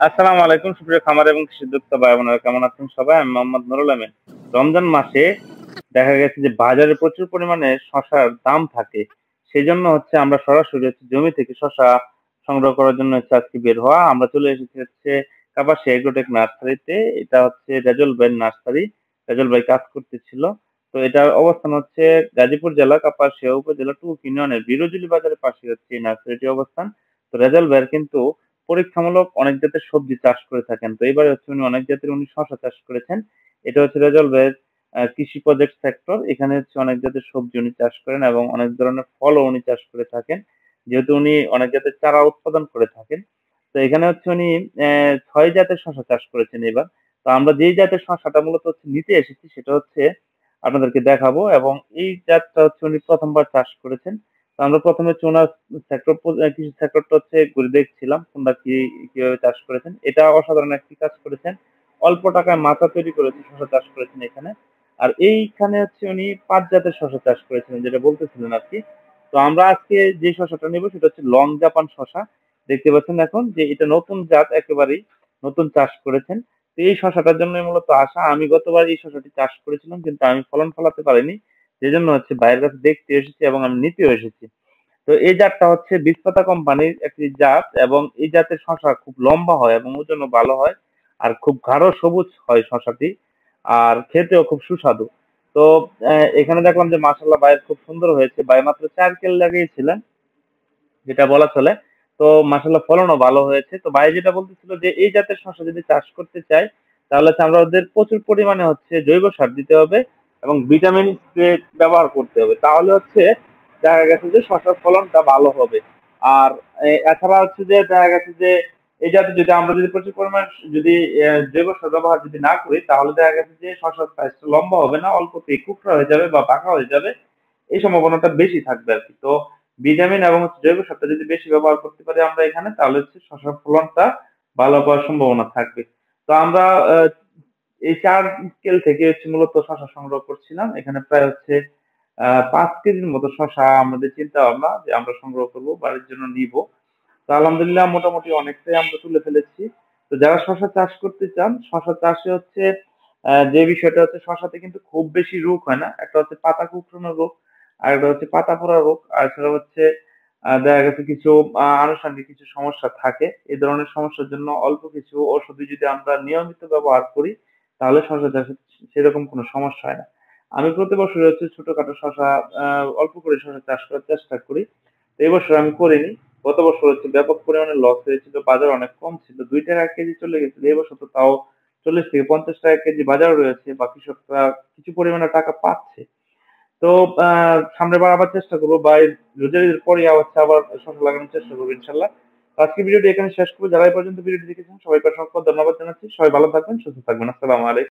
আসসালামু আলাইকুম সুপ্রিয় খামার এবং কৃষি উদ্যোক্তা ভাই বোনেরা, কেমন আছেন সবাই? আমি মোহাম্মদ নুরুল আমিন। রমজান মাসে দেখা গেছে যে বাজারে প্রচুর পরিমাণে শসার দাম থাকে। সেজন্য আমরা সরাসরি জমি থেকে শসা সংগ্রহ করার জন্য আজকে বের হওয়া। আমরা চলে এসেছি কাপাসিয়া এগ্রোটেক নার্সারিতে। এটা রেজল ভাই নার্সারি। রেজল ভাই কাজ করতেছিল। তো এটার অবস্থান গাজীপুর জেলা কাপাসিয়া উপজেলা টুক ইউনিয়নের বিরোজুলি বাজারের পাশে এই নার্সারিটি অবস্থান। তো রেজল ভাইয়ের কিন্তু পরীক্ষামূলক অনেক জাতের সবজি চাষ করে থাকেন। তো এবারে উনি অনেক জাতের শসা চাষ করেছেন। এটা রেজল ভাইয়ের কৃষি প্রজেক্ট সেক্টর। এখানে অনেক জাতের সবজি উনি চাষ করেন এবং অনেক ধরনের ফলও উনি চাষ করে থাকেন, যেহেতু উনি অনেক জাতের চারা উৎপাদন করে থাকেন। তো এখানে উনি ৬ জাতের শসা চাষ করেছেন এবার। তো আমরা যেই জাতের শসাটা মূলত নিতে এসেছি সেটা আপনাদেরকে দেখাবো, এবং এই জাতটা উনি প্রথমবার চাষ করেছেন। তো আমরা প্রথমে ওনার সেক্টর কৃষি সেক্টরটা ঘুরে দেখছিলাম কোনটা কিভাবে চাষ করেছেন। এটা অসাধারণ একটি কাজ করেছেন। অল্প টাকায় মাচা তৈরি করেছে শসা চাষ করেছেন এখানে। আর এইখানে উনি ৫ জাতের শসা চাষ করেছিলেন, যেটা বলতেছিলেন আর কি। তো আমরা আজকে যে শসাটা নেব সেটা লং জাপান শসা। দেখতে পাচ্ছেন এখন যে এটা নতুন জাত, একেবারেই নতুন চাষ করেছেন। তো এই শসাটার জন্য মূলত আসা। আমি গতবার এই শসাটি চাষ করেছিলাম, কিন্তু আমি ফলন ফলাতে পারিনি। যেজন্য বাইরের কাছে দেখতে এসেছি এবং আমি নিতেও এসেছি। তো এই জাতটা বীজপাতা কোম্পানির একটি জাত, এবং এই জাতের শসা খুব লম্বা হয় এবং ওজনও ভালো হয়। আর খুব গাঢ় সবুজ হয় শসাটি। আর খেতেও খুব সুস্বাদু। তো এখানে দেখলাম যে মাশাআল্লাহ ভাইয়ের খুব সুন্দর হয়েছে। ভাই মাত্র ৪ কেল লাগিয়েছিলেন, যেটা বলা চলে। তো মাশাআল্লাহ ফলনও ভালো হয়েছে। তো ভাই যেটা বলতেছিল যে এই জাতের শসা যদি চাষ করতে চাই, তাহলে আমরা ওদের প্রচুর পরিমাণে জৈব সার দিতে হবে এবং ভিটামিন স্প্রে ব্যবহার করতে হবে। তাহলে দেখা গেছে যে শসার ফলনটা ভালো হবে। আর এছাড়া যে দেখা গেছে যে এই জাতে যদি আমরা প্রচুর পরিমাণ যদি জৈব সার ব্যবহার যদি না করি, তাহলে দেখা গেছে যে শসার সাইজটা লম্বা হবে না, অল্পতেই কুকড়া হয়ে যাবে বা পাকা হয়ে যাবে। এই সম্ভাবনাটা বেশি থাকবে আর কি। তো ভিটামিন এবং জৈব সারটা যদি বেশি ব্যবহার করতে পারি আমরা এখানে, তাহলে শসার ফলনটা ভালো হওয়ার সম্ভাবনা থাকবে। তো আমরা এই ৪ স্কেল থেকে মূলত শসা সংগ্রহ করছিলাম। এখানে প্রায় ৫ কেজির মতো শসা আমাদের চিন্তা ভাবনা যে আমরা সংগ্রহ করব, বাড়ির জন্য নিব। তো আলহামদুলিল্লাহ মোটামুটি অনেকটাই আমরা তুলে ফেলেছি। তো যারা শসা চাষ করতে চান, শসা চাষে যে বিষয়টা শসাতে কিন্তু খুব বেশি রোগ হয় না। একটা পাতা কুঁকড়ানো রোগ, আর একটা পাতা পোড়া রোগ, আর সেটা দেখা গেছে কিছু আনুষঙ্গিক কিছু সমস্যা থাকে। এই ধরনের সমস্যার জন্য অল্প কিছু ওষুধ যদি আমরা নিয়মিত ব্যবহার করি, তাহলে শসা চাষে সেরকম কোনো সমস্যা হয় না। আমি প্রতি বছর ছোটখাটো শসা অল্প করে শসা চাষ করার চেষ্টা করি। তো এই বছর আমি করিনি। গত বছর ব্যাপক পরিমাণে লস হয়েছিল, বাজার অনেক কম ছিল, 2 টাকা কেজি চলে গেছিল। এই বছর তো তাও 40 থেকে 50 টাকা কেজি বাজার রয়েছে, বা কৃষকরা কিছু পরিমাণে টাকা পাচ্ছে। তো সামনের বার আবার চেষ্টা করবো, বা এই রোজার ঈদের পরে আবার শসা লাগানোর চেষ্টা করবো ইনশাল্লাহ। তো আজকে ভিডিওটি এখানে শেষ করবো। যারা এই পর্যন্ত ভিডিওটি দেখেছেন সবাইকে অসংখ্য ধন্যবাদ জানাচ্ছি। সবাই ভালো থাকবেন, সুস্থ থাকবেন। আসসালামু আলাইকুম।